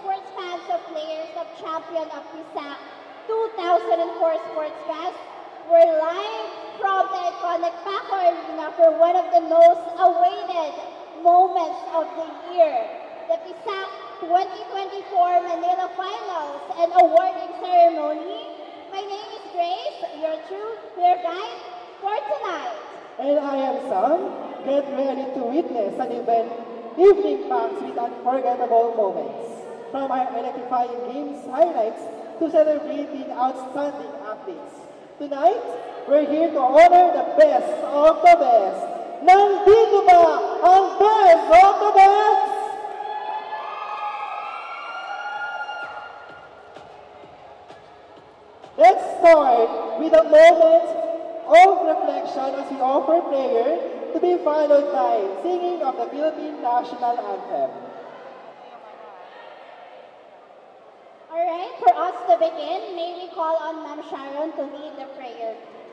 sports fans of players of champion of PISAC 2004 Sports Fest. We're live from the iconic Paco Arena for one of the most awaited moments of the year, the PISAC 2024 Manila Finals and awarding ceremony. My name is Grace, your guide for tonight. And I am Sam. Get ready to witness an evening packed with unforgettable moments. From our electrifying games highlights to celebrating outstanding athletes. Tonight, we're here to honor the best of the best. Nandito ba ang best of the best? Let's start with a moment of reflection as we offer prayer to be followed by singing of the Philippine National Anthem. Alright, for us to begin, may we call on Ma'am Sharon to lead the prayer, please.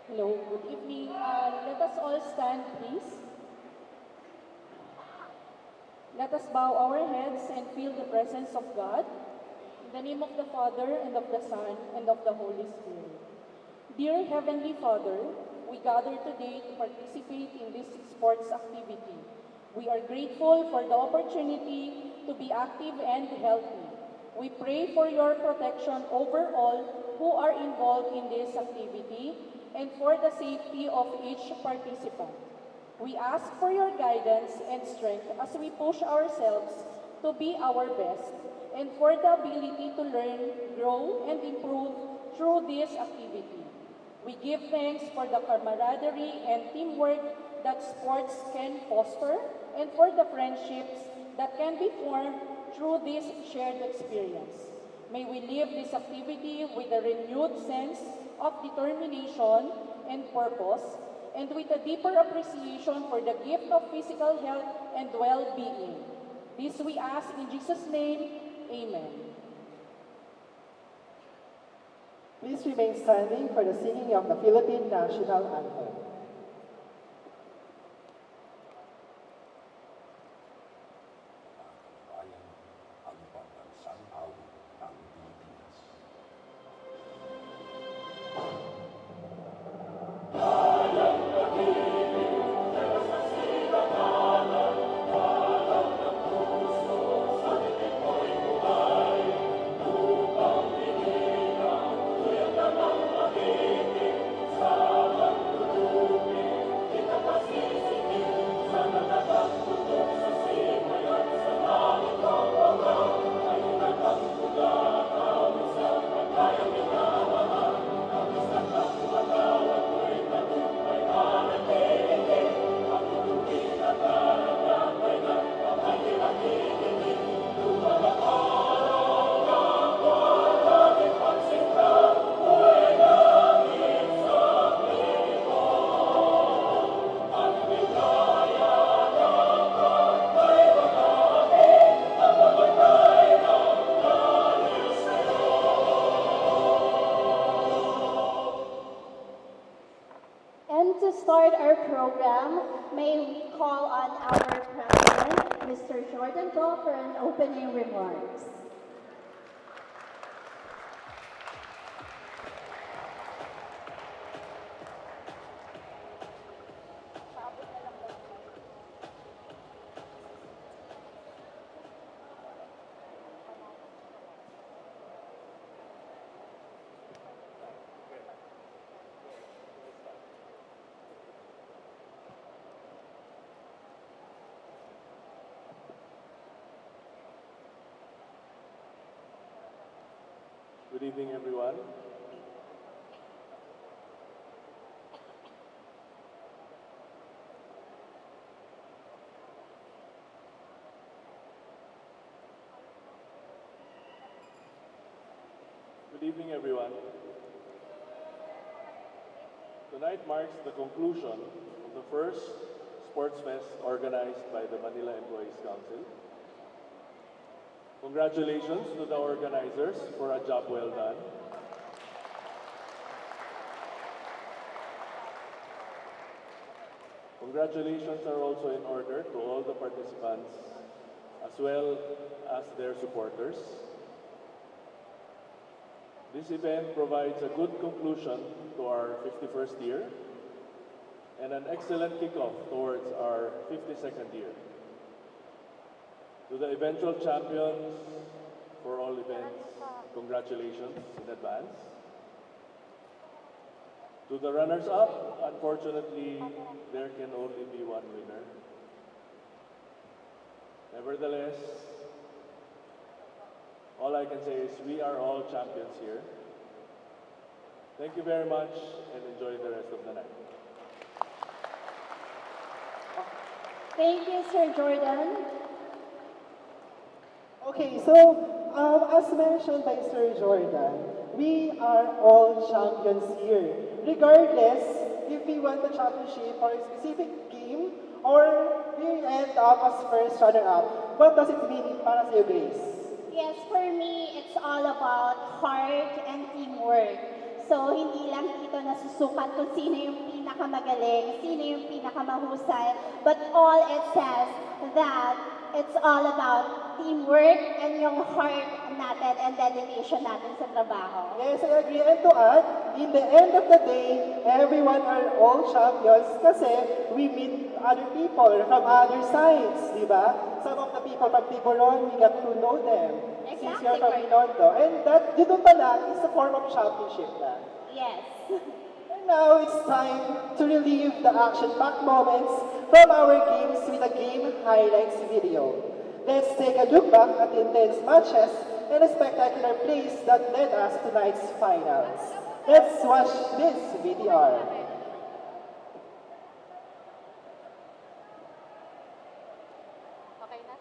Hello, good evening. Let us all stand, please. Let us bow our heads and feel the presence of God. In the name of the Father, and of the Son, and of the Holy Spirit. Dear Heavenly Father, we gather today to participate in this sports activity. We are grateful for the opportunity to be active and healthy. We pray for your protection over all who are involved in this activity and for the safety of each participant. We ask for your guidance and strength as we push ourselves to be our best and for the ability to learn, grow, and improve through this activity. We give thanks for the camaraderie and teamwork that sports can foster and for the friendships that can be formed through this shared experience. May we live this activity with a renewed sense of determination and purpose, and with a deeper appreciation for the gift of physical health and well-being. This we ask in Jesus' name, Amen. Please remain standing for the singing of the Philippine National Anthem. For an opening remarks. Good evening, everyone. Good evening, everyone. Tonight marks the conclusion of the first Sports Fest organized by the Manila Employees Council. Congratulations to the organizers for a job well done. Congratulations are also in order to all the participants as well as their supporters. This event provides a good conclusion to our 51st year and an excellent kickoff towards our 52nd year. To the eventual champions for all events, congratulations in advance. To the runners-up, unfortunately, there can only be one winner. Nevertheless, all I can say is we are all champions here. Thank you very much and enjoy the rest of the night. Thank you, Sir Jordan. Okay, so as mentioned by Sir Jordan, we are all champions here. Regardless if we won the championship for a specific game or we end up as first runner-up. What does it mean para sa iyo, Grace? Yes, for me, it's all about heart and teamwork. So, hindi lang dito nasusukat kung sino yung pinakamagaling, sino yung pinakamahusay, but all it says that it's all about teamwork and yung heart natin and dedication natin sa trabaho. Yes, I agree. And to add, in the end of the day, everyone are all champions kasi we meet other people from other sides, di ba? Some of the people from Tiburon, we got to know them. Since you're from Binondo. And that, dito pa lang, is a form of championship na. Yes. And now, it's time to relive the action-packed moments from our games with a game highlights video. Let's take a look back at the intense matches and the spectacular plays that led us to tonight's finals. Let's watch this VTR. Okay na?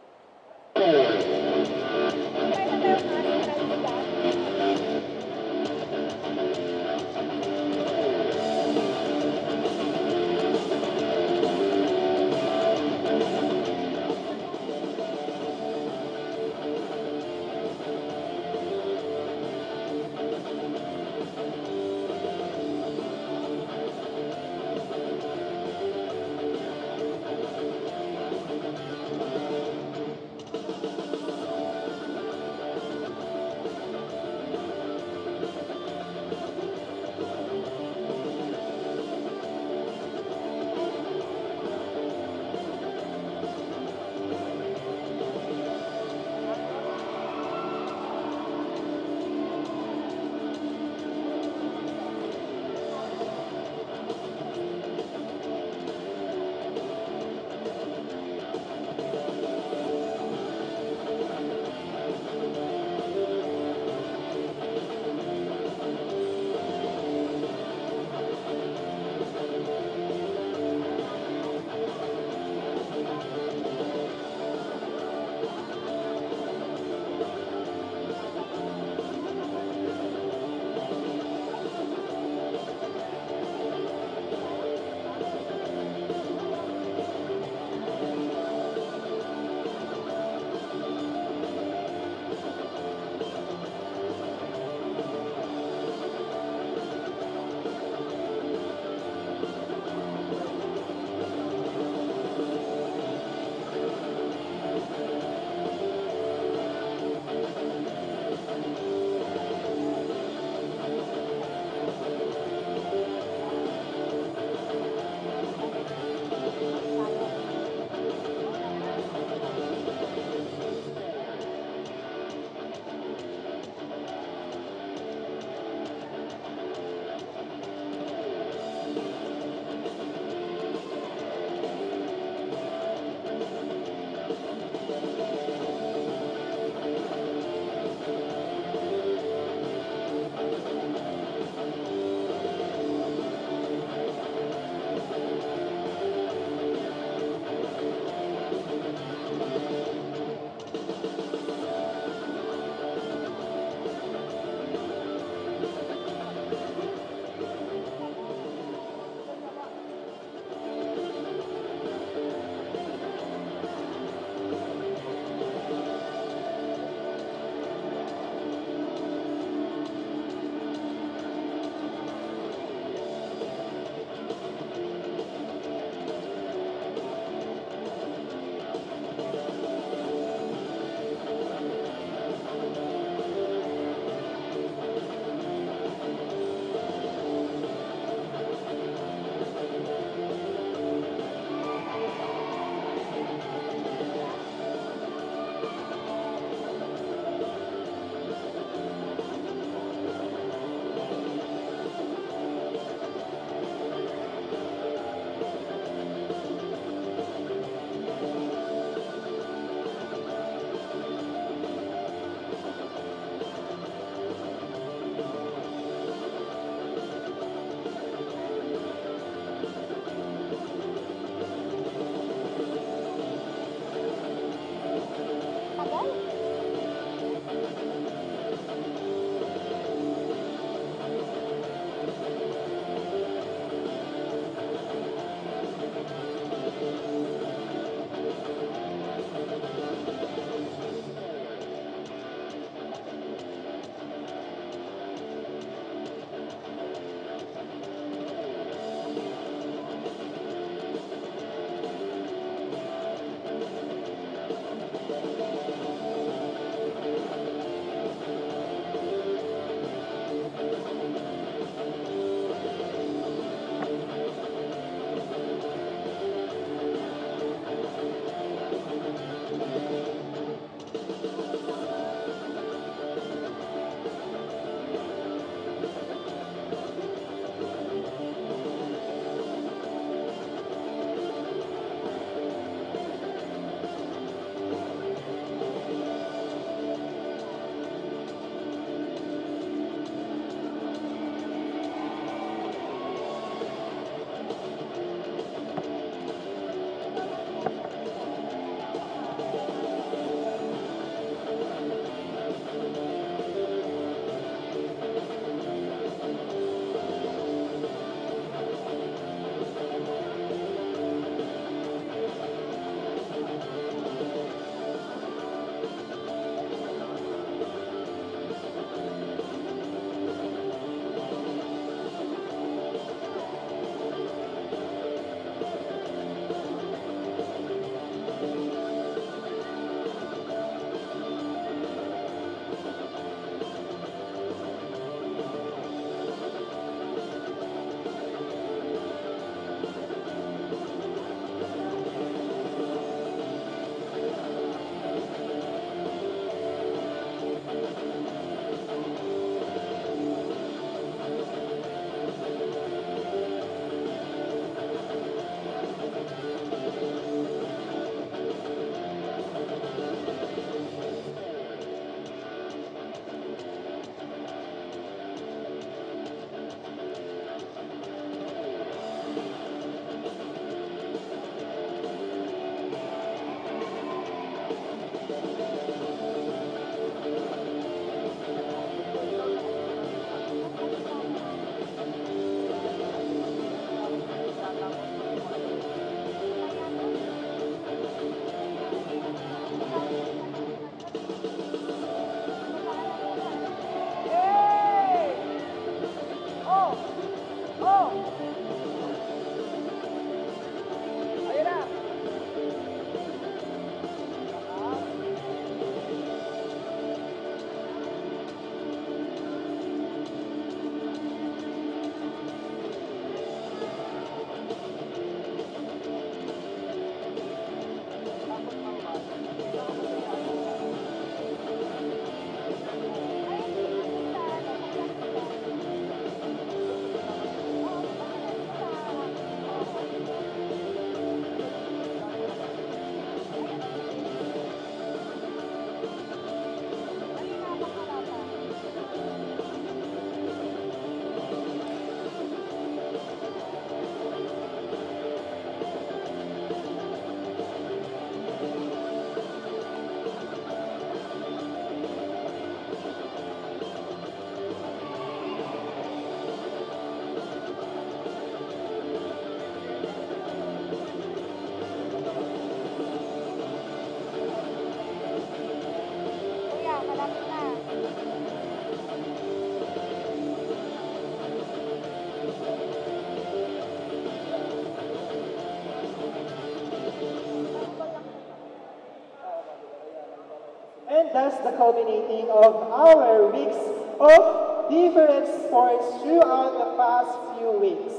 that's the culminating of our weeks of different sports throughout the past few weeks.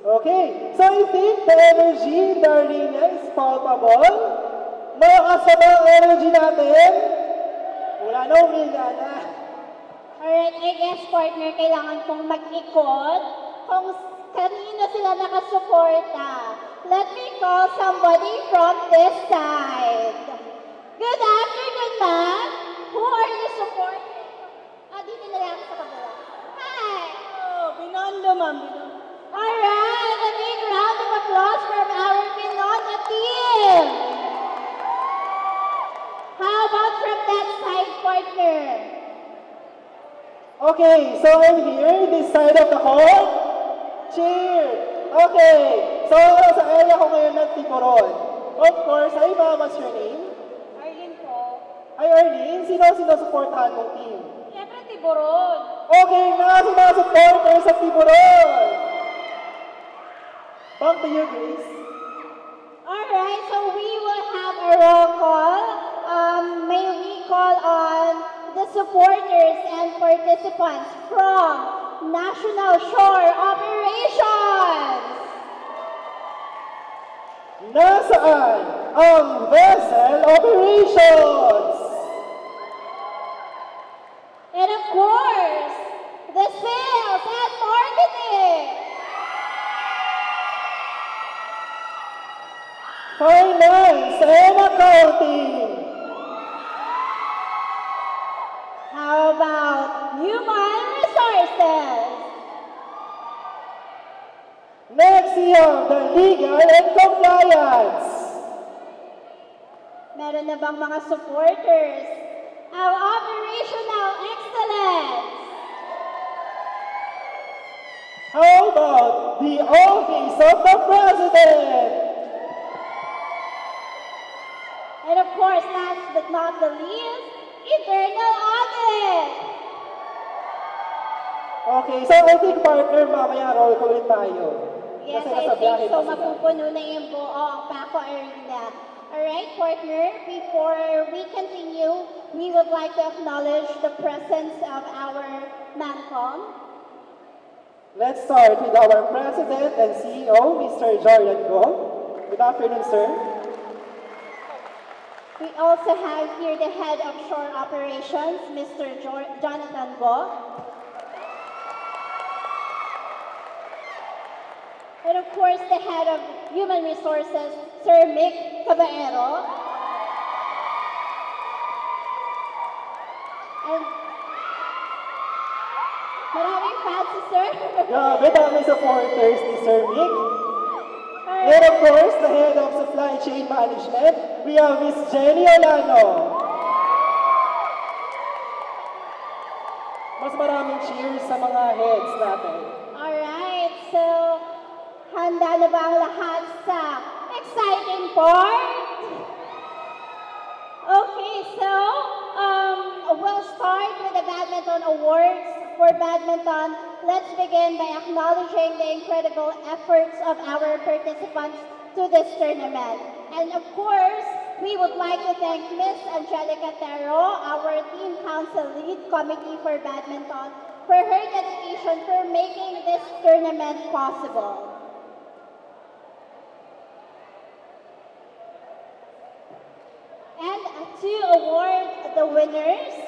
Okay, so I think the energy in the arena is palpable. Malakas na ba ang energy natin? Wala na, umila na. Alright, I guess partner, kailangan pong mag-ikot kung kanino sila nakasuporta. Let me call somebody from this side. Good afternoon, ma'am. Who are you supporting? Dito na lang sa kabila. Hi! Oh, Binondo, ma'am. Binondo. Alright, a big round of applause from our Pinoto team. How about from that side, partner? Okay, so I'm here, this side of the court. Cheer! Okay, so sa area ko ngayon ng Tiburon. Of course, hi ma'am, what's your name? Arlene po. Hi Arlene, sino supportahan mong team? Siyempre, Tiburon. Okay, nasa mga supporters sa Tiburon! Back to you, Grace. Alright, so we will have a roll call. May we call on the supporters and participants from National Shore Operations. Nasaan ang vessel operations? And of course, the sales and marketing. Finance and accounting. How about human resources? Next year, the legal and compliance. Meron na bang mga supporters? Our operational excellence. How about the office of the president? And of course, last but not the least, internal audit. Okay, so I think partner, mamaya roll call ulit tayo. Yes, Kasi I nasa biyahe think so. pa sila. Mapupuno na yung buo ang Paco Arena. Alright, partner, before we continue, we would like to acknowledge the presence of our MANCOM. Let's start with our President and CEO, Mr. Jordan Go. Good afternoon, sir. We also have here the head of shore operations, Mr. Jonathan Go. And of course, the head of human resources, Sir Mick Caballero. And maraming fans, sir. Grabe, dami supporters ni Sir Mick. And of course, the head of supply chain management, we have Miss Jenny Olano. Mas maraming cheers sa mga heads natin. Alright, so handa na ba ang lahat sa exciting part? Okay, so we'll start with the Badminton Awards. For badminton, let's begin by acknowledging the incredible efforts of our participants to this tournament. And of course, we would like to thank Miss Angelica Tero, our team council lead committee for badminton, for her dedication for making this tournament possible. And to award the winners,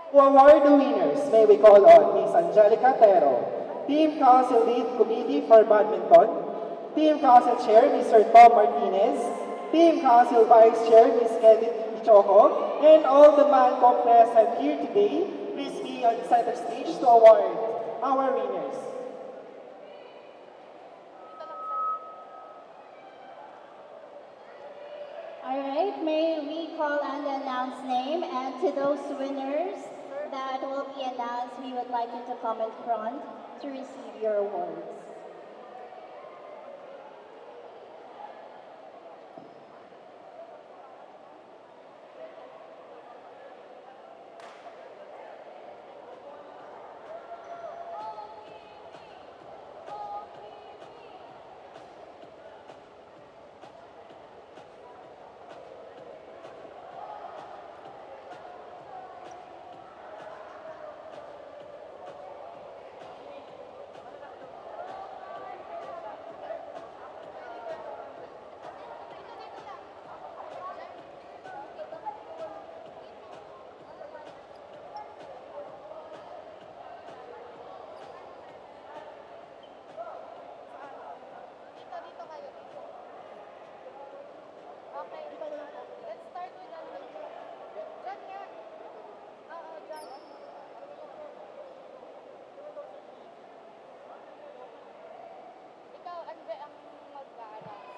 To award the winners, may we call on Miss Angelica Tero, Team Council Lead Committee for Badminton, Team Council Chair Mr. Tom Martinez, Team Council Vice Chair Ms. Kelly Choco, and all the MANCOM present here today. Please be on center stage to award our winners. alright, may we call on the announced name, and to those winners that will be announced, we would like you to come in front to receive your awards. Let's start with John nga. Oo, John. Ikaw, Anbe, ang mag-a-announce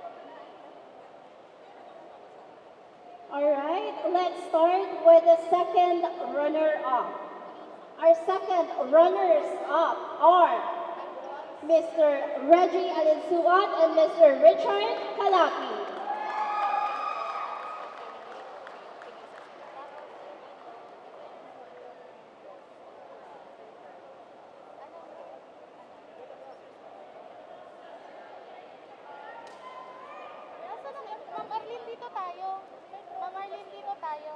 ng winners. Alright, let's start with the second runner-up. Our second runners-up are Mr. Reggie Alinsuat and Mr. Richard Calapi. Ma'am Arlene, dito tayo. Ma'am Arlene, dito tayo.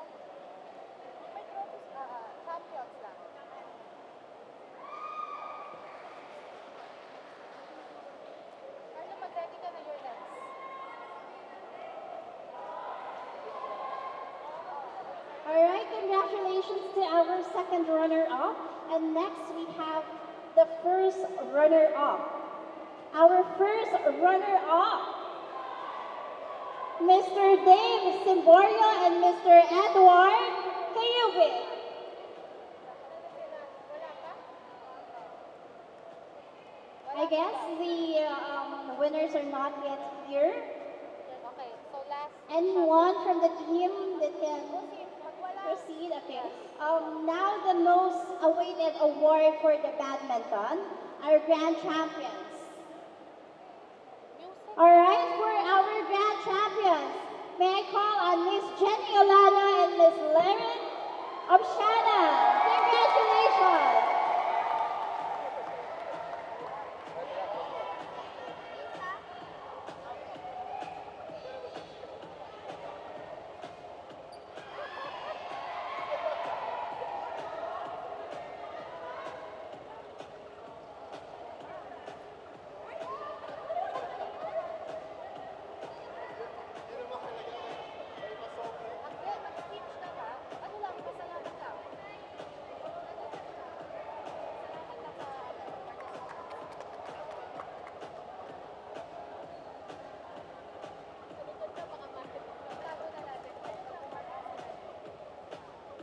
May trophies, champions lang. Carlo, mag-ready ka na your next. Alright, congratulations to our second runner-up. And next we have the first runner-up. Our first runner-up, Mr. Dave Simborio and Mr. Edward Kayubit. Wala pa? I guess the winners are not yet here. Okay, so last. Anyone from the team that can Magwala. proceed? Okay. Now the most awaited award for the badminton, our grand champions. Alright, for our grand champions, may I call on Miss Jenny Olana and Miss Laren Obshana. Congratulations! Mag-speech na ka. Ano lang, pasalamat lang.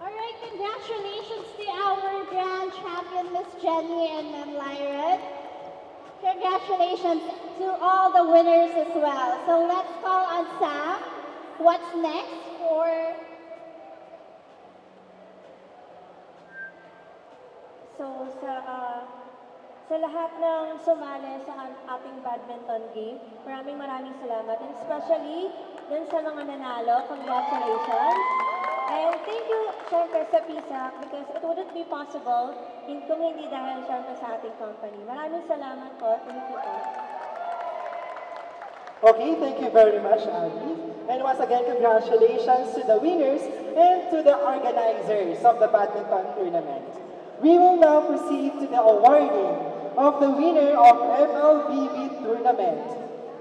Alright, congratulations to our grand champion, Miss Jenny and Ma'am Lyra. Congratulations to all the winners as well. So let's call on Sam. What's next for... So, sa lahat ng sumali sa ating badminton game, maraming salamat. And especially, dun sa mga nanalo, congratulations. And thank you, syempre, sa PISAC because it wouldn't be possible kung hindi dahil, syempre, sa ating company. Maraming salamat po. Thank you po. Okay, thank you very much, Abby. And once again, congratulations to the winners and to the organizers of the badminton tournament. We will now proceed to the awarding of the winner of MLBB tournament.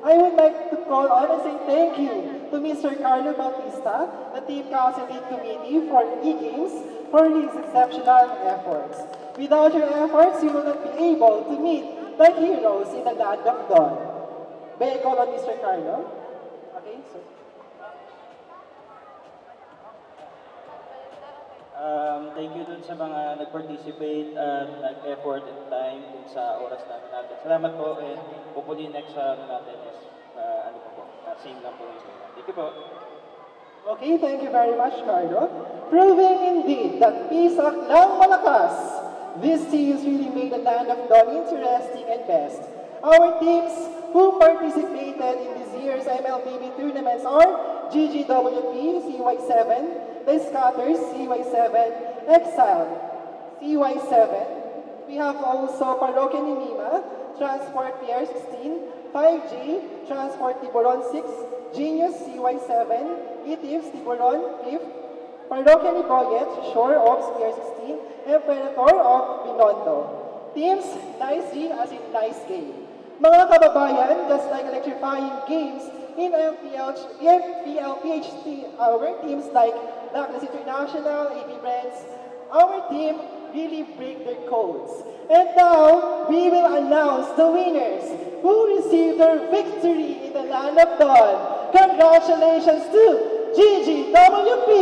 I would like to call on and say thank you to Mr. Carlo Bautista, the Team Council Lead Committee for E-Games, for his exceptional efforts. Without your efforts, you will not be able to meet the heroes in the land of dawn. May I call on Mr. Carlo? Okay, sir. Thank you dun sa mga nag-participate at nag-effort and time dun sa oras natin. Salamat po and hopefully next natin is same lang po. Thank you po. Okay, thank you very much, Carlo. Proving indeed that PISAC ng malakas. These teams really made the land of dawn interesting and best. Our teams who participated in this year's MLBB tournaments are GGWP CY7, The Scatters CY7, Exile CY7. We have also Parokya ni Mima, Transport PR16, 5G, Transport Tiburon 6, Genius CY7, ETIFs Tiburon 5th, Parokya ni Boyet, Shore Ops PR16, and Predator of Binondo. Teams, nice G as in nice game. Mga kababayan, just like electrifying games in MPL PHT, our teams like Douglas International, AB Brands, our team really break their codes. And now, we will announce the winners who received their victory in the land of dawn. Congratulations to GGWP!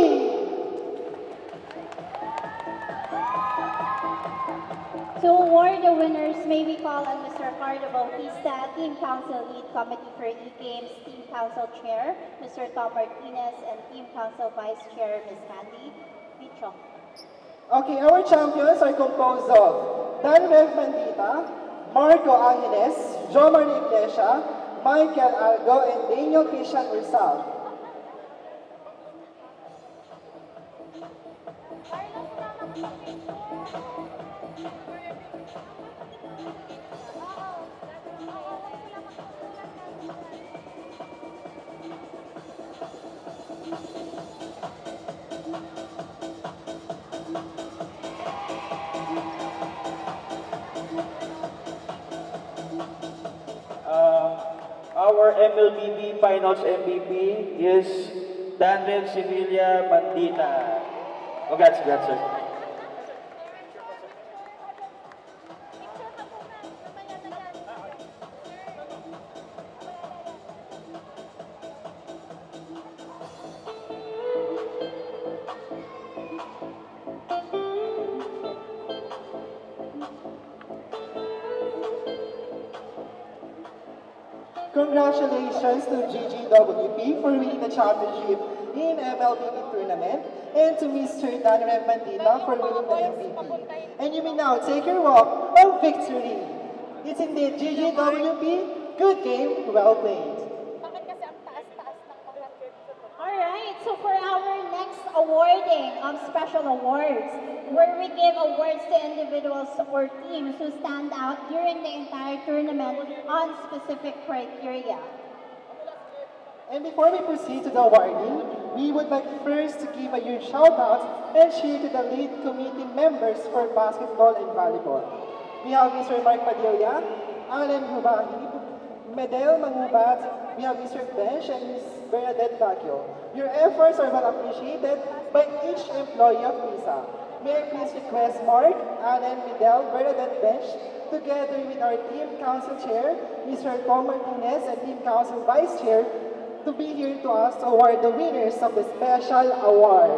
To award the winners, may we call on Mr. Ricardo Bautista, Team Council Lead Committee for E-Games, Team Council Chair, Mr. Tom Martinez, and Team Council Vice Chair, Ms. Mandy Pichon. Okay, our champions are composed of Dan Rev Mandita, Marco Angeles, Jomar Iglesia, Michael Algo, and Daniel Christian Ursal. Our MLBB Finals MVP is Daniel Sevilla Mandita. Congrats, sir. Congratulations to GGWP for winning the championship in MLBB tournament, and to Mr. Dan Rev Mandita for winning the MVP. And you may now take your walk of victory. It's indeed GGWP. Good game, well played. Alright, so for our next awarding of special awards, where we give awards to individuals or teams who stand out during the entire tournament on specific criteria. And before we proceed to the awarding, we would like first to give a huge shout out and cheer to the lead committee members for basketball and volleyball. We have Mr. Mark Padilla, Alan Hubahib, Medel Mangubat, we have Mr. Bench and Ms. Bernadette Bacchio. Your efforts are well appreciated by each employee of PISA. May I please request Mark, Alan, Medel, Bernadette Bench, together with our Team Council Chair, Mr. Tom Martinez, and Team Council Vice Chair, to be here to us to award the winners of the special award.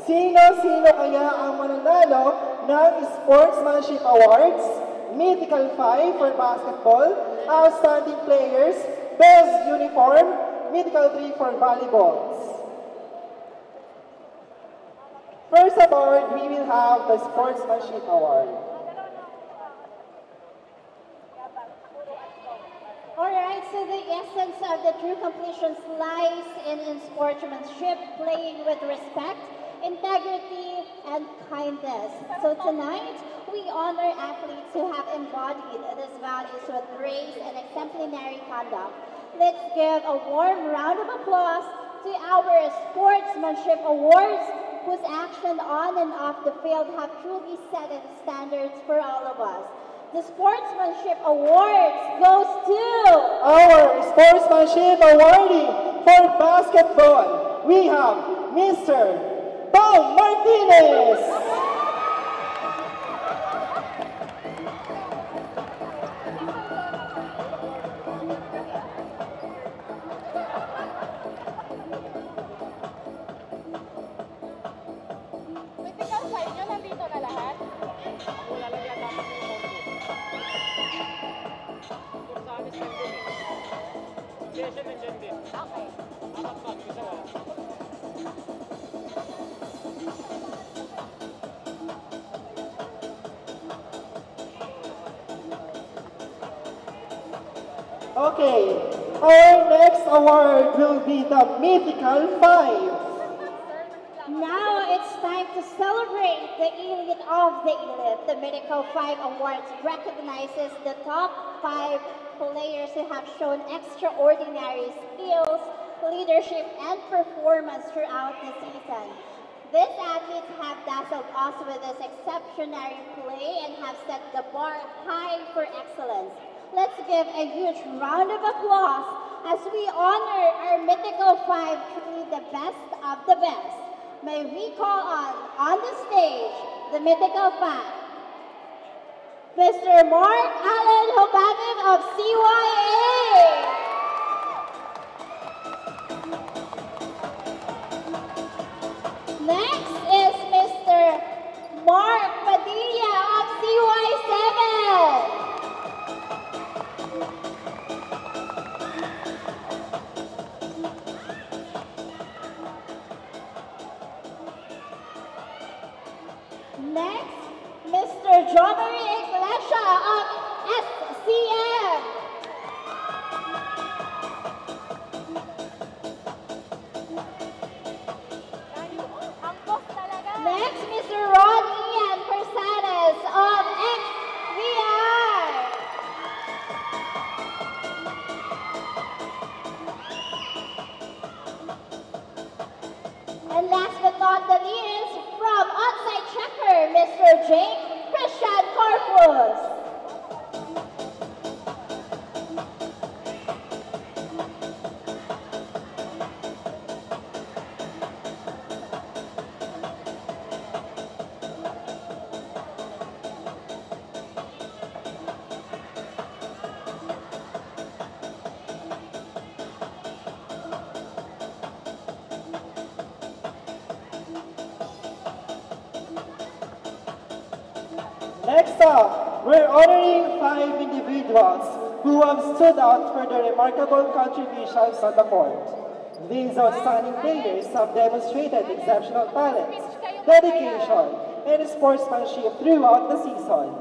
Sino-sino kaya ang mananalo ng Sportsmanship Awards, Mythical 5 for basketball, Outstanding Players, Best Uniform, Mythical 3 for volleyballs? First award, we will have the Sportsmanship Award. Alright, so the essence of the true completion lies in sportsmanship, playing with respect, integrity, and kindness. So tonight, we honor athletes who have embodied these values with grace and exemplary conduct. Let's give a warm round of applause to our Sportsmanship Awards, whose action on and off the field have truly set the standards for all of us. The Sportsmanship Awards goes to our Sportsmanship Awardee for basketball. We have Mr. Tom Martinez. Okay, our next award will be the Mythical 5. Now it's time to celebrate the elite of the elite. The Mythical 5 Awards recognizes the top 5 players who have shown extraordinary skills, leadership, and performance throughout the season. These athletes have dazzled us with this exceptional play and have set the bar high for excellence. Let's give a huge round of applause as we honor our Mythical 5, truly the best of the best. May we call on the stage, the Mythical 5. Mr. Mark Allen Hobagan of CYA. And last but not the least, from onside checker, Mr. Jake Christian Corpus. Next up, we're honoring 5 individuals who have stood out for their remarkable contributions on the court. These outstanding players have demonstrated exceptional talent, dedication, and sportsmanship throughout the season.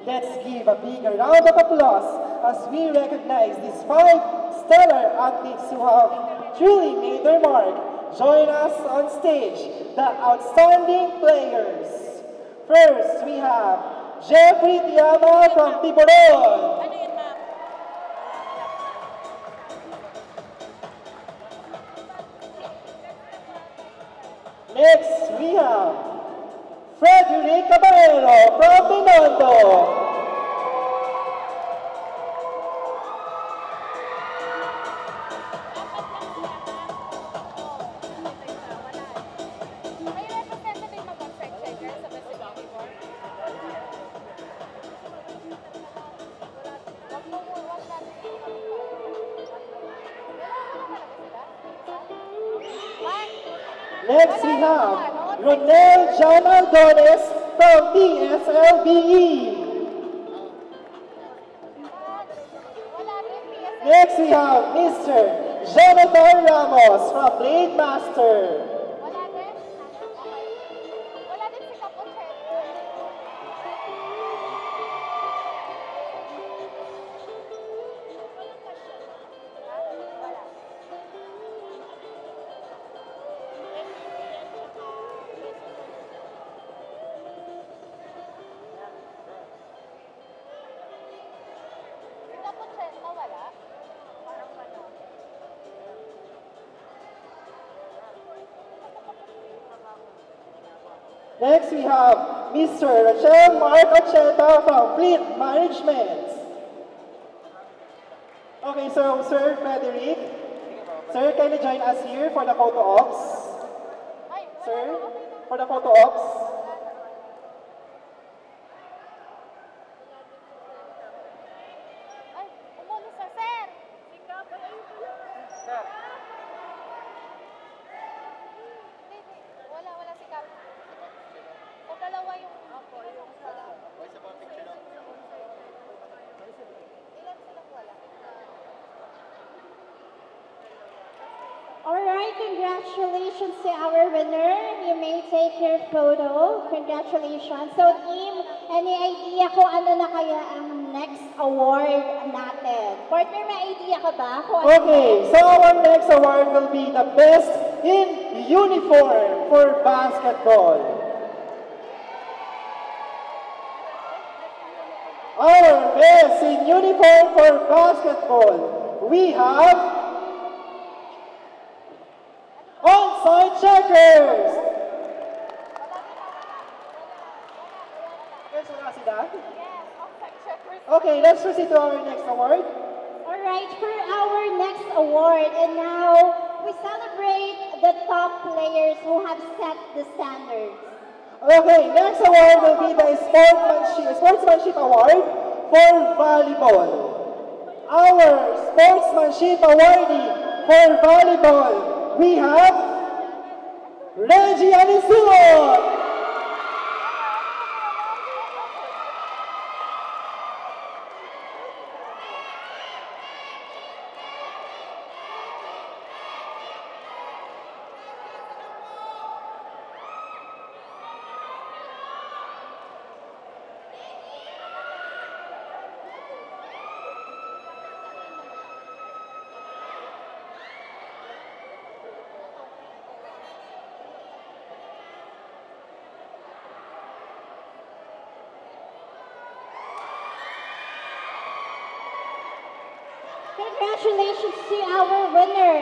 Let's give a big round of applause as we recognize these 5 stellar athletes who have truly made their mark. Join us on stage, the outstanding players. First, we have Jeffrey Tiama from Tiburon. Next, we have Frederick Caballero from Binondo. Next, we have Ronel John Aldones from DSLBE. Next, we have Mr. Jonathan Ramos from Blade Master. Next, we have Mr. Rachel Mark Ocheta from Fleet Management. Okay, so Sir Frederick, sir, can you join us here for the photo ops? Sir, for the photo ops. Alright, congratulations to our winner. You may take your photo. Congratulations. So team, any idea kung ano na kaya ang next award natin? Partner, may idea ka ba? Okay, so our next award will be the best in uniform for basketball. Our best in uniform for basketball, we have onside checkers. Yes, wala sila? Okay, let's proceed to our next award. Alright, for our next award, and now we celebrate the top players who have set the standards. Okay, next award will be the Sportsmanship Award for Volleyball. Our Sportsmanship Awardee for Volleyball, we have Reggie Anisilon. Congratulations to our winner.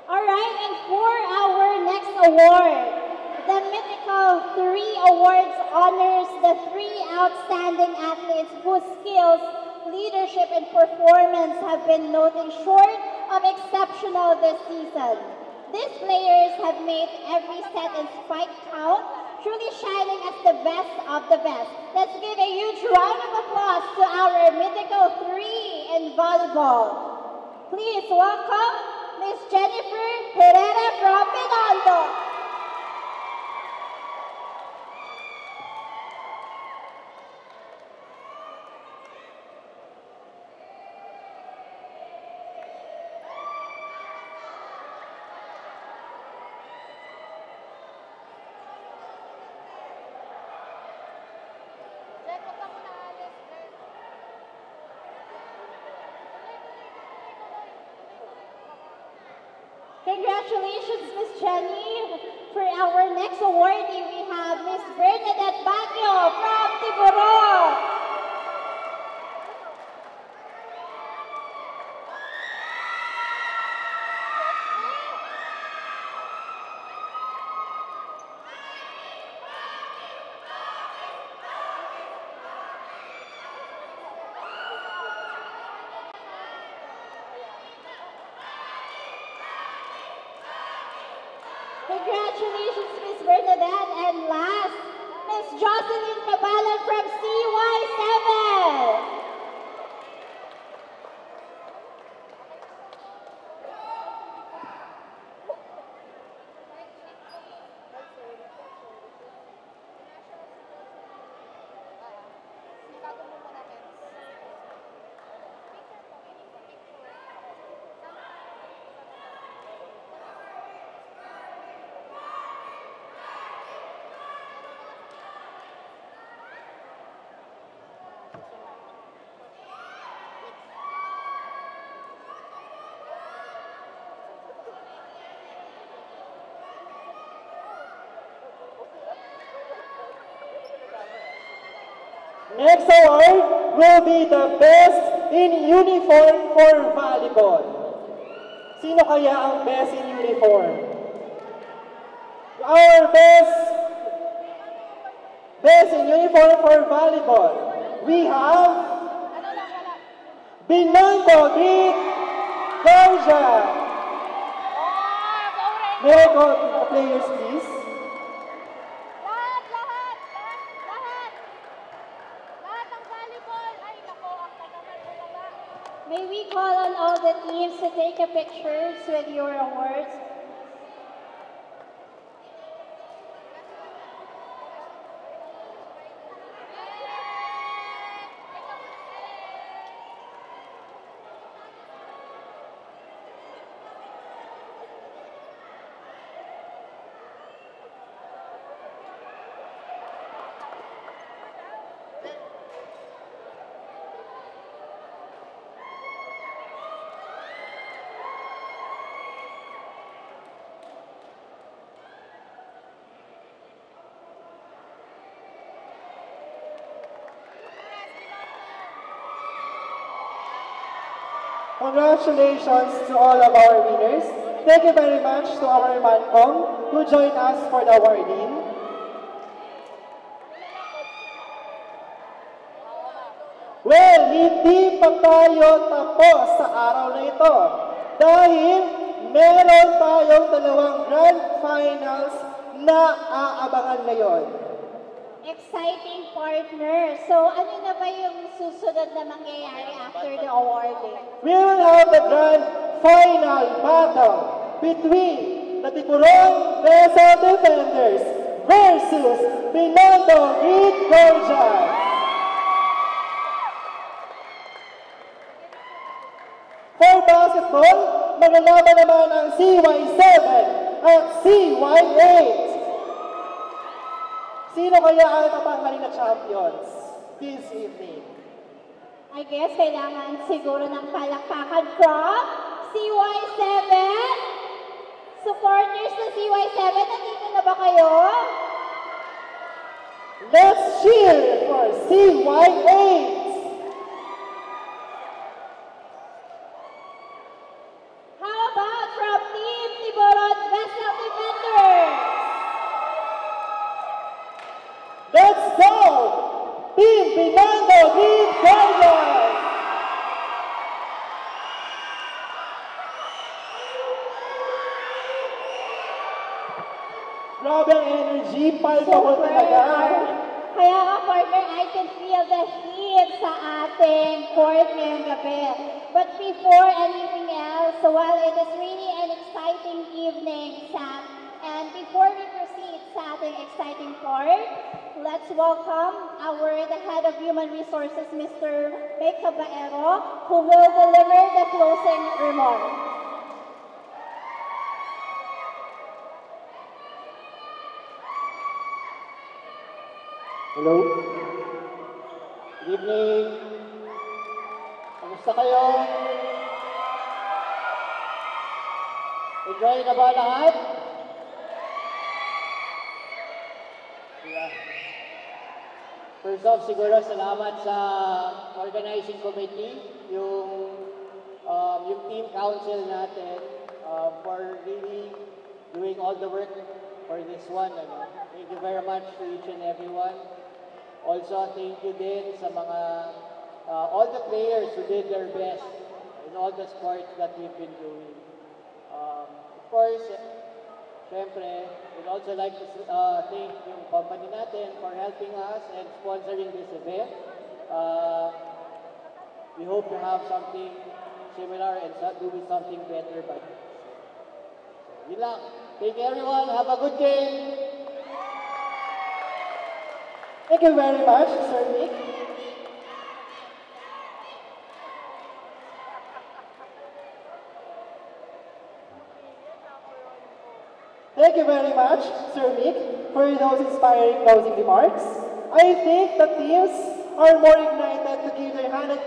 Alright, and for our next award, the Mythical 3 Awards honors the 3 outstanding athletes whose skills, leadership, and performance have been nothing short of exceptional this season. These players have made every set and spike count, truly shining as the best of the best. Let's give a huge round of applause to our Mythical 3 in volleyball. Please welcome Miss Jennifer Herrera from Binondo. Congratulations, Miss Jenny. For our next awardee, we have Miss Bernadette Baguio from Tiburon. Congratulations, Miss Bernadette. And last, Miss Jocelyn Cabalan from CY7. Next award will be the Best in Uniform for Volleyball. Sino kaya ang Best in Uniform? Our Best in Uniform for Volleyball. We have Binondo Greek Georgia. May I call the players, please? May we call on all the teams to take a pictures with your awards? Congratulations to all of our winners. Thank you very much to our Mancom who joined us for the awarding. Well, hindi pa tayo tapos sa araw na ito dahil meron tayong dalawang grand finals na aabangan ngayon. Exciting partner. So, ano na ba yung susunod na mangyayari after the awarding? We will have the grand final battle between the Tiburon Vessel Defenders versus Binondo Greek Georgia. For basketball, maglalaban naman ang CY7 at CY8. Sino kaya ang tatanggalin na champions this evening? I guess kailangan siguro ng palakpakan from CY7. Supporters ng CY7, nandito na ba kayo? Let's cheer for CY8! How about from Team Grabe ang energy, palpable talaga. Kaya nga, partner, I can feel the heat sa ating court ngayong gabi. But before anything else, while it is really an exciting evening, Sam, and before we proceed sa ating exciting part, let's welcome the head of human resources, Mr. May Caballero, who will deliver the closing remarks. Hello? Good evening. Kamusta kayo? Enjoy na ba lahat? Yeah. First off, siguro salamat sa organizing committee, yung team council natin for really doing all the work for this one. Thank you very much to each and everyone. Also, thank you din sa mga, all the players who did their best in all the sports that we've been doing. Of course, syempre, we'd also like to thank yung company natin for helping us and sponsoring this event. We hope to have something similar and do something better. But yun lang. Thank you everyone. Have a good day. Thank you very much, Sir Nick. Thank you very much, Sir Nick, for those inspiring closing remarks. I think the teams are more ignited to give their 100%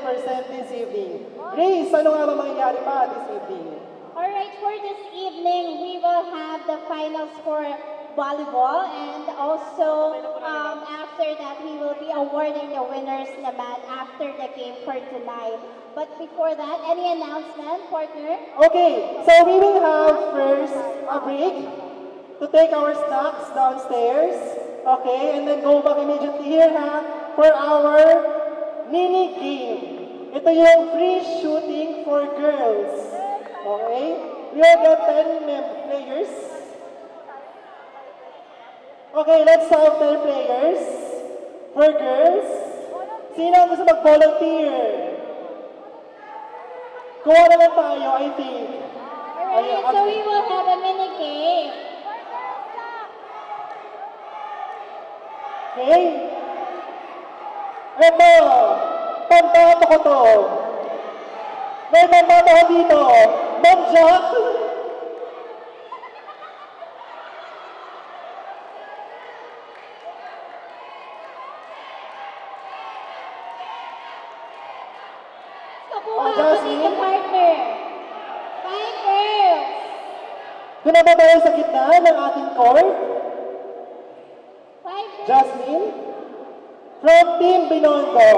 this evening. Grace, ano nga ba mangyayari pa this evening? Alright, for this evening, we will have the finals for volleyball, and also after that, we will be awarding the winners naman after the game for tonight. But before that, any announcement, partner? Okay, so we will have first a break to take our snacks downstairs. Okay, and then go back immediately here for our mini game. Ito yung free shooting for girls. Okay, we will get 10 players. Okay, let's have 10 players for girls. Sino ang gusto mag-volunteer? Kuha na lang tayo, I think. Alright, so we will have a mini game. Okay? Ito, pambato ko to. May pambato ko dito. Ma'am Jack. Kakuha ko dito, partner. 5 girls. Doon na ba tayo sa gitna ng ating court? 5 girls. Jasmine, from Team Binondo.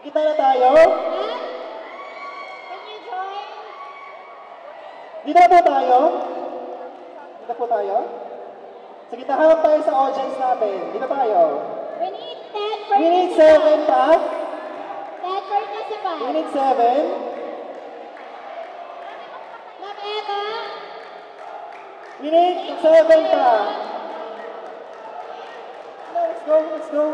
Kita na tayo. Can you join? Dito na po tayo. Dito po tayo. Sige, tahanap tayo sa audience natin. Dito tayo. We need 10 We need participants. 7 pa. 10 participants. We need 7. Ma'am Eva, We need 7 pa. Let's go, let's go.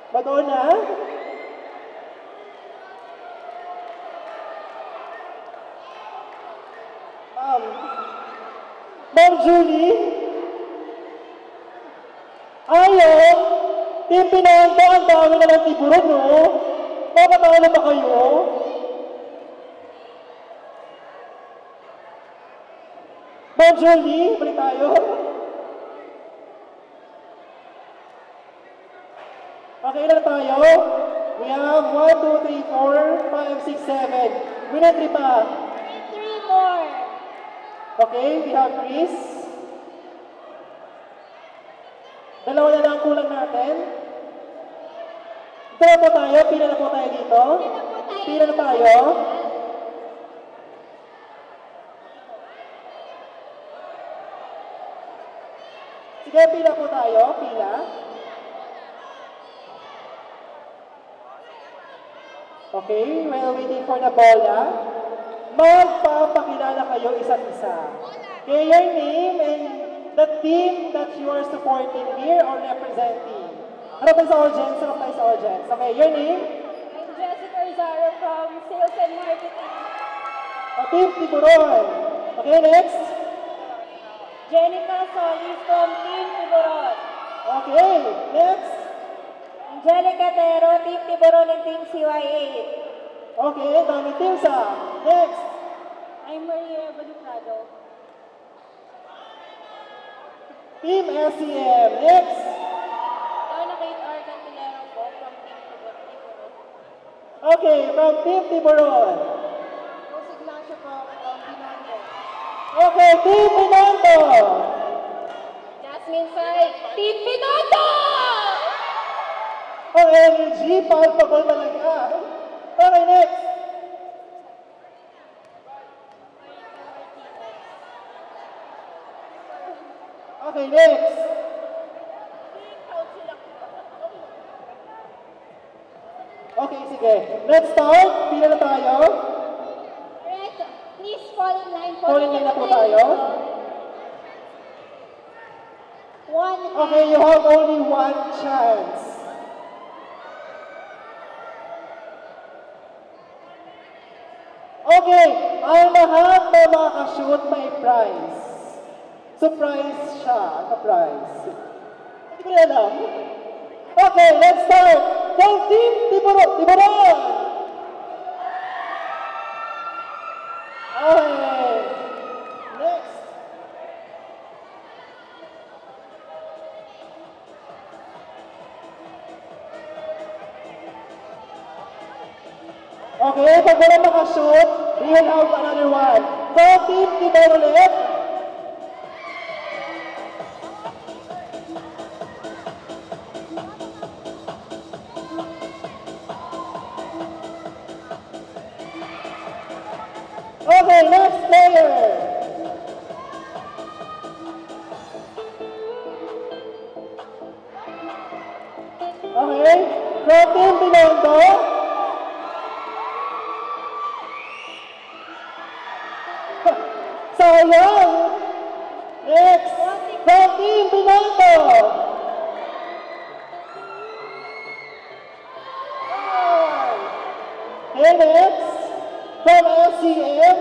Madonna? Ma'am Julie? Ayaw! Team Pinando, ang dami na ng tiburon, no? Makatalo ba kayo? Ma'am Julie, balik tayo. Okay, ilan tayo? We have 1, 2, 3, 4, 5, 6, 7. We need 3 pa. we need 3 more. Okay, we have Chris. Dalawa na lang kulang natin. Dito na po tayo, pila na po tayo dito. Pila na tayo. Sige, pila po tayo, pila. Okay, while waiting for the bola, magpapakilala kayo isa't isa. Okay, your name and the team that you are supporting here or representing. Harap tayo sa audience, harap tayo sa audience. Okay, your name? I'm Jessica Rizaro from Sales and Marketing. Team Tiburon. Okay, next. Jenica Solis from Team Tiburon. Okay, next. Angelica Tero, Team Tiburon and Team CY8. Okay, dami team sa. Next. I'm Maria Baluprado. Team SCM. Next. Donna Kate R. Cantillero po from Team Tiburon. Okay, from Team Tiburon. Rose Ignacio po from Binondo. Okay, Team Binondo. Jasmine Sai, Team Binondo! Ang energy, palpable talaga. Okay, next. Okay, next. Okay, sige. Let's start. Pila na tayo. Alright, please fall in line po. Fall in line na po tayo. One Okay, you have only one chance. Okay, ang lahat na makakashoot may prize. Surprise siya, ang prize. Hindi ko na alam. Okay, let's start. From Team Tiburon. Tiburon! Okay. Next. Okay, pag wala makashoot, we will have another one. From Team Tiburon ulit. Okay, next player. Okay, from Team Binondo. Sayang. Next, from Team Binondo. Okay, next, from SCM.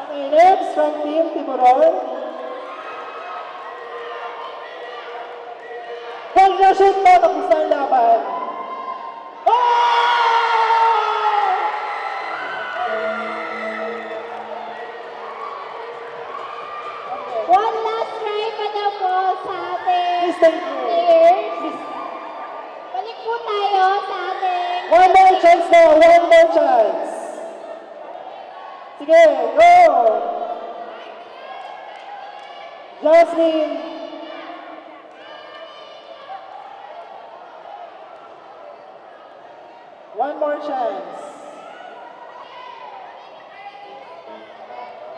Okay, next, from Team Tiburon. Pag na-shoot mo, tapos na ang laban. One last try pa daw po sa ating Please, thank you. players. Balik po tayo sa ating... One more chance now, one more chance. Sige, go! Jasmine. One more chance.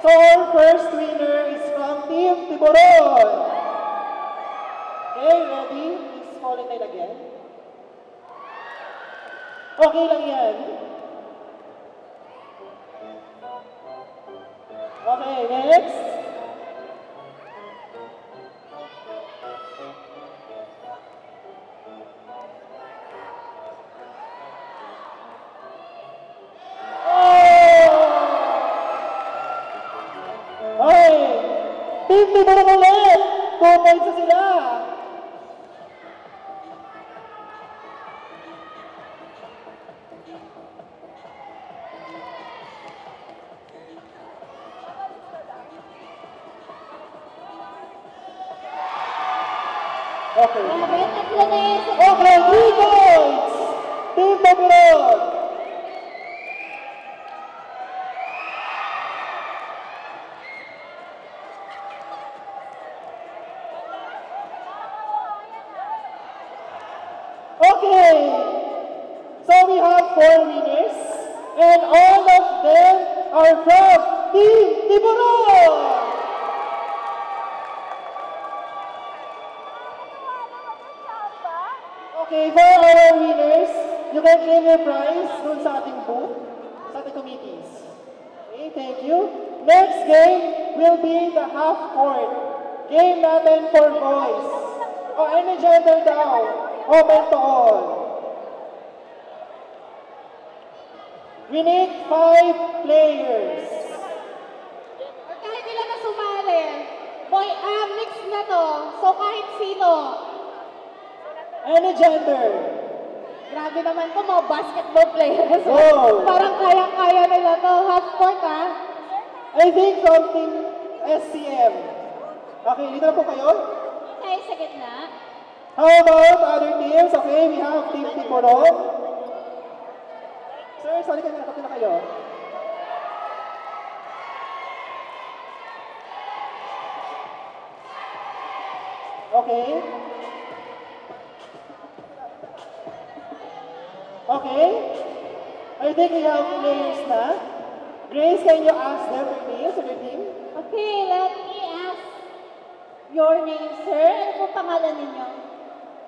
So our first winner is from Team Tiburon. Okay, ready? Please fall in line again. Okay lang yan. Okay, next. Okay, Team Tiburon ulit. 2 points na sila. Okay. Grabe, tatlo na yun sa... Okay, 3 points. Team Tiburon. Okay, so we have 4 winners, and all of them are from Team Tiburon. Okay, for our winners, you can claim your prize dun sa ating booth, sa ating committees. Okay, thank you. Next game will be the half court. Game natin for boys. O any gender daw. Open to all. We need 5 players. Or kahit ilan na sumali. Boy, mix na to. So kahit sino. Any gender. Grabe naman to, mga basketball players. Wow. Parang kaya-kaya nila to. Half court, ha? I think from Team SCM. Okay, dito na po kayo. Tayo sa gitna. How about other teams? Okay, we have Team Tiburon. Sir, sorry ka na, na kayo. Okay. Okay. I think we have players na. Grace, can you ask them their names of your team? Okay, let me ask your name, sir. Ano po pangalan ninyo?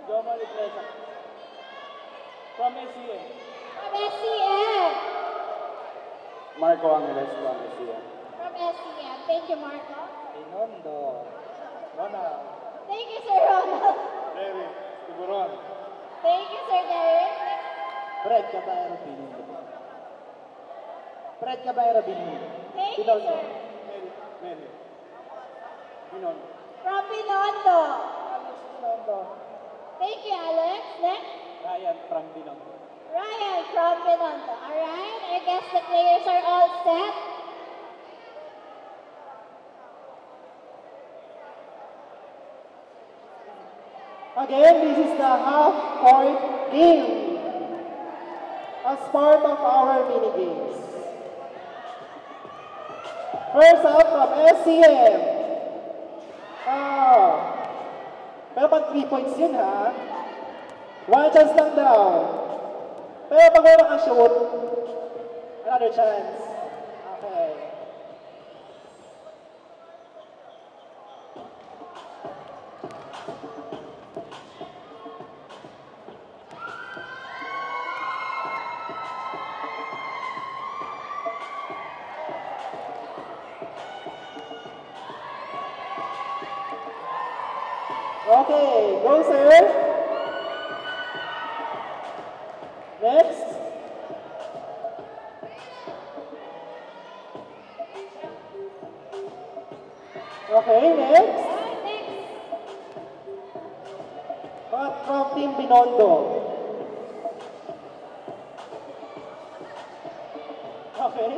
Jomar Iglesa. From SCM. From SCM. Marco Angeles from SCM. From SCM. Thank you, Marco. Inondo. Ronald. Thank you, Sir Ronald. Derek. Tiburon. Thank you, Sir Derek. Fred Caballero Binundo. Fred Caballero Binundo. Thank you, sir. Mary. Binundo. From Binondo. Alex Binundo. Thank you, Alex. Next, Ryan from Binundo. Ryan from Binondo. Alright, I guess the players are all set. Again, this is the half-court game as part of our mini games. First up from SCM. Pero pag 3 points yun ha. One chance lang daw. Pero pag wala kang shoot, another chance. Okay. Okay, go sir. Next. Okay, next. But from Team Binondo. Okay.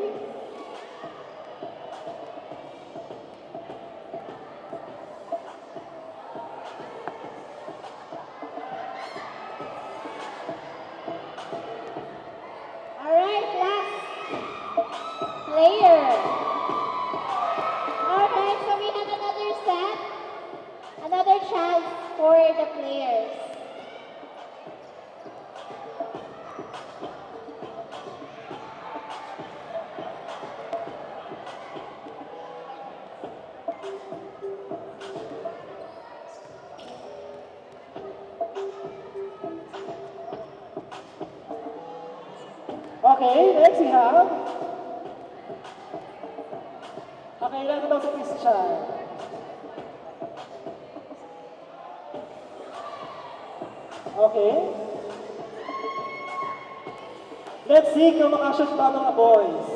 Alright, last player. Alright, so we have another set. Another chance for the players. Okay, next we have. Okay, lang daw si Christian. Okay. Let's see kung makashoot ba mga boys.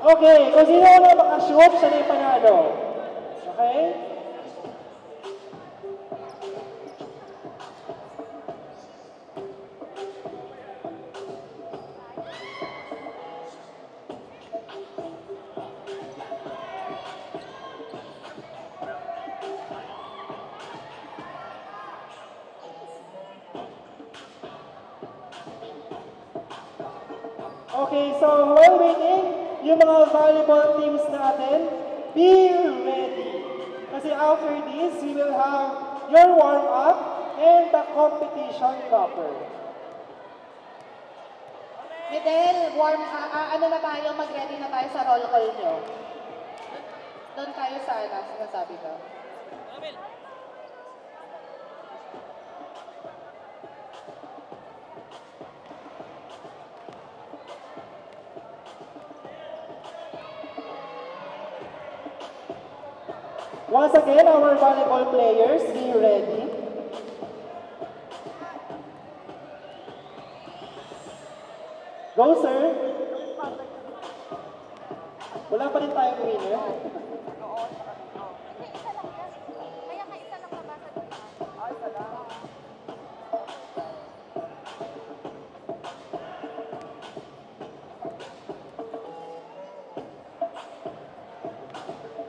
Okay, kung sino na makashoot, siya na yung panalo. Okay? Okay, so while waiting, yung mga volleyball teams natin, be ready. Kasi after this, we will have your warm-up and the competition proper. Midel, ano na tayo, mag-ready na tayo sa roll call nyo. Doon tayo sa sinasabi ko. Once again, our volleyball players, be ready. Go, sir. Wala pa rin tayong winner.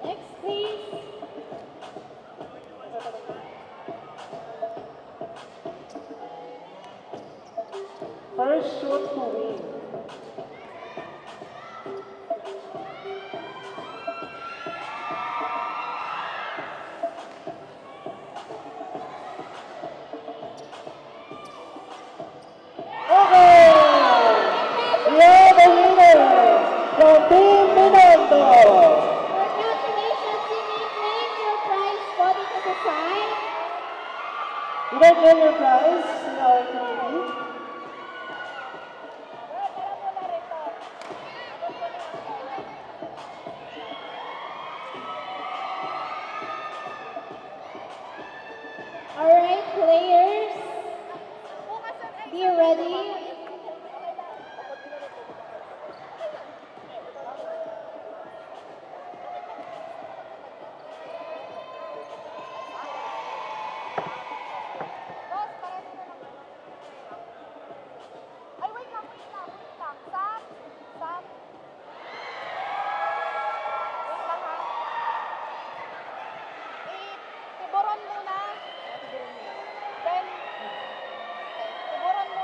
Next, please. First shoot to win. Okay! We have a winner from Team Binondo. Congratulations, you may claim your prize body to the side. You can claim your prize in our committee. Alright, players, be ready.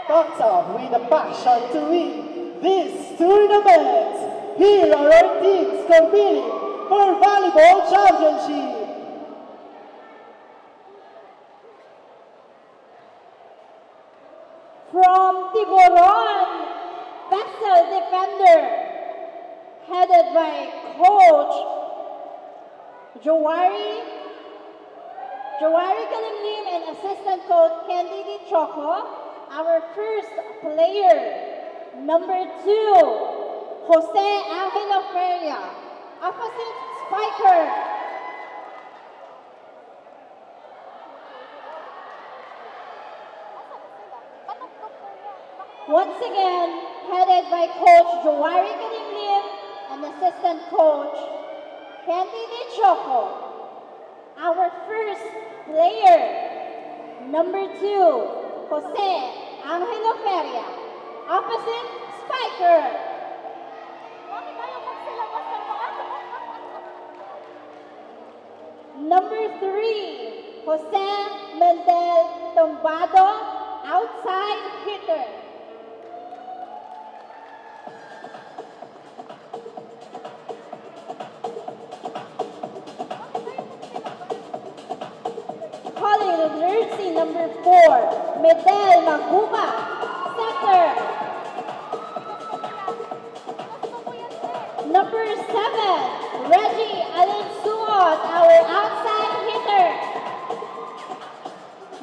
Talks off with a passion to win this tournament. Here are our teams competing for volleyball championship. From Tiburon, Vessel Defender, headed by Coach Jawari Kalimlim and Assistant Coach Candy Choco. Our first player, number 2, Jose Angelo Feria, opposite spiker. Once again, headed by Coach Jawari Kalimlim and Assistant Coach Candy Choco. Our first player, number 2, Jose Angelo Feria, opposite spiker. Number 3, Jose Mendel Tombado, outside hitter. Calling the jersey number 4, Medel Maguba, setter. Number 7, Reggie Alensuot, our outside hitter.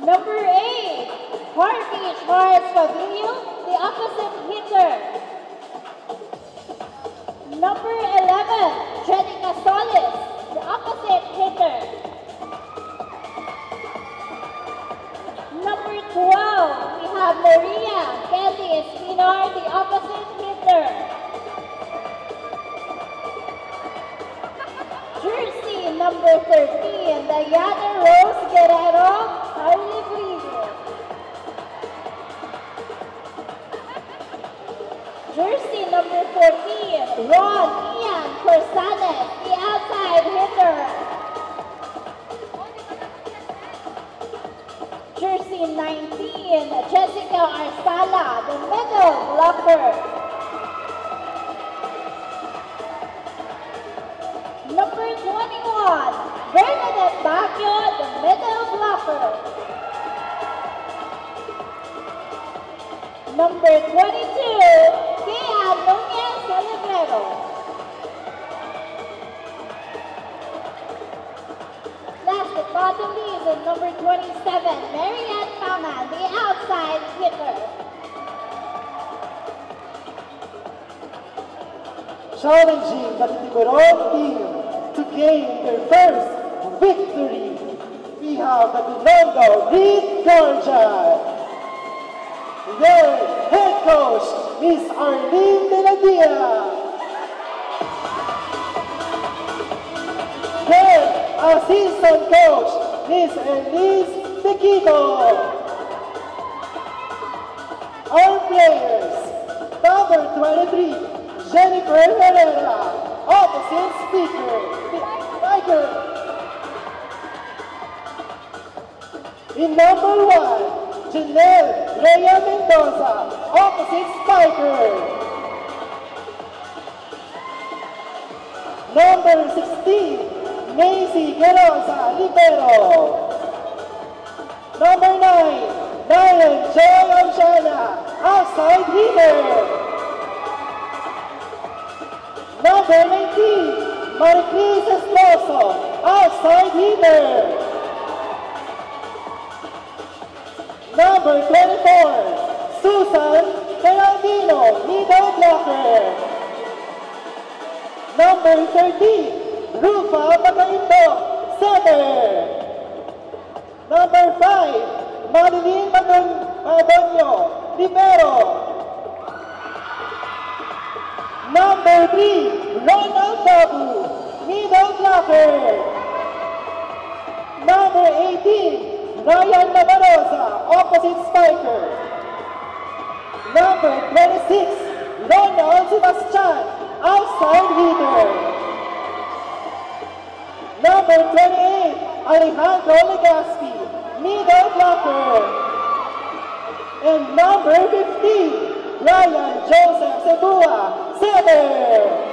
Number 8, Harvey Charles Pavilion, the opposite hitter. Number 11, Jenica Solis, the opposite hitter. Number 12, we have Maria Candy Espinar, the opposite hitter. Jersey number 13, Diana Rose Guerrero, early breeder. Jersey number 14, Ron Ian Corsanes, the outside hitter. Jersey 19, Jessica Arsala, the middle blocker. Kenneth Baguio, the middle blocker. Number 22, Bea Nunez Oliveros. Last but not the least, is number 27, Marianne Paman, the outside hitter. Challenging the Tiburon team to gain their first victory, we have the Binondo Reed Guardian. Their head coach, Miss Arlene De La Dia. Their assistant coach, Miss Elise Tequito. Our players, number 23, Jennifer Herrera, opposite speaker, Tiger. In number 1, Janelle Rhea Mendoza, opposite spiker. Number 16, Macy Gerosa, libero. Number 9, Ryan Joy Anchana, outside hitter. Number 19, Maricris Esposo, outside hitter. Number 24, Susan Geraldino, middle blocker. Number 13, Rufa Magaindo, center. Number 5, Madeline Madonio, libero. Number 3, Ronald Dabu, middle blocker. Number 18, Ryan Nabarosa, opposite spiker. Number 26, Ronald Sebastian, outside hitter. Number 28, Alejandro Legaspi, middle blocker. And number 15, Ryan Joseph Sebua, center.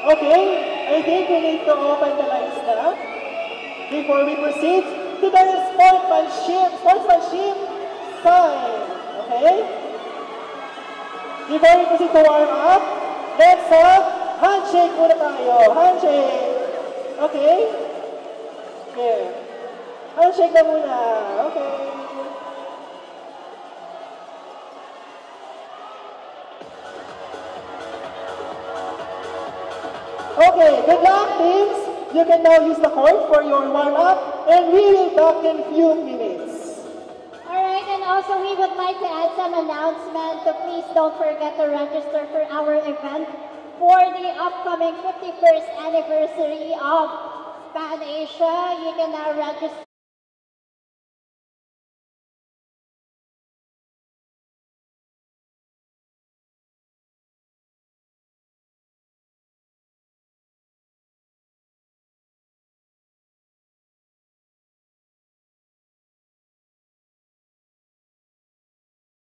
Okay, I think we need to open the lines now before we proceed to the sportsmanship sign. Okay? Before we proceed to warm up, let's have handshake muna tayo. Handshake. Okay? Okay. Handshake na muna. Okay. Okay, good luck, teams. You can now use the court for your warm-up, and we will back in a few minutes. Alright, and also we would like to add some announcements, so please don't forget to register for our event for the upcoming 51st anniversary of Pan Asia. You can now register.